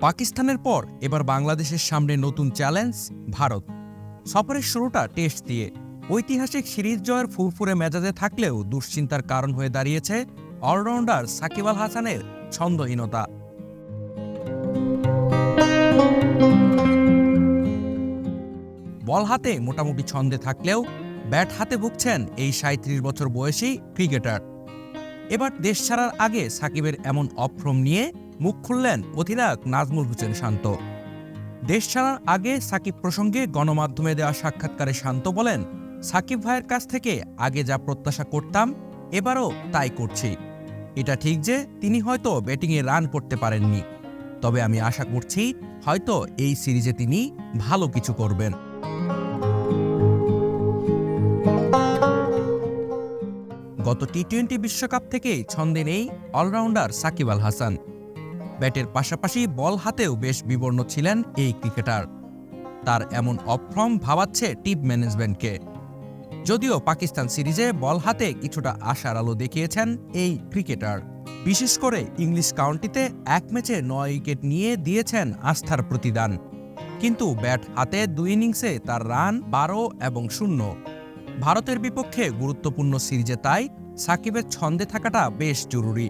পাকিস্তানের পর এবার বাংলাদেশের সামনে নতুন চ্যালেঞ্জ ভারত। সফরের শুরুটা টেস্ট দিয়ে ঐতিহাসিক সিরিজ জয়ের ফুরফুরে মেজাজে থাকলেও দুশ্চিন্তার কারণ হয়ে দাঁড়িয়েছে অলরাউন্ডার সাকিব আল হাসানের ছন্দহীনতা। বল হাতে মোটামুটি ছন্দে থাকলেও ব্যাট হাতে ভুগছেন এই ৩৭ বছর বয়সী ক্রিকেটার। এবার দেশ ছাড়ার আগে সাকিবের এমন অফর্ম নিয়ে মুখ খুললেন অধিনায়ক নাজমুল হোসেন শান্ত। দেশ ছাড়ার আগে সাকিব প্রসঙ্গে গণমাধ্যমে দেওয়া সাক্ষাৎকারে শান্ত বলেন, সাকিব ভাইয়ের কাছ থেকে আগে যা প্রত্যাশা করতাম এবারও তাই করছি। এটা ঠিক যে তিনি হয়তো ব্যাটিংয়ে রান করতে পারেননি, তবে আমি আশা করছি হয়তো এই সিরিজে তিনি ভালো কিছু করবেন। গত টি-20 বিশ্বকাপ থেকেই ছন্দে নেই অলরাউন্ডার সাকিব আল হাসান। ব্যাটের পাশাপাশি বল হাতেও বেশ বিবর্ণ ছিলেন এই ক্রিকেটার। তার এমন অফর্ম ভাবাচ্ছে টিম ম্যানেজমেন্টকে। যদিও পাকিস্তান সিরিজে বল হাতে কিছুটা আশার আলো দেখিয়েছেন এই ক্রিকেটার। বিশেষ করে ইংলিশ কাউন্টিতে এক ম্যাচে ৯ উইকেট নিয়ে দিয়েছেন আস্থার প্রতিদান। কিন্তু ব্যাট হাতে ২ ইনিংসে তার রান ১২ এবং ০। ভারতের বিপক্ষে গুরুত্বপূর্ণ সিরিজে তাই সাকিবের ছন্দে থাকাটা বেশ জরুরি।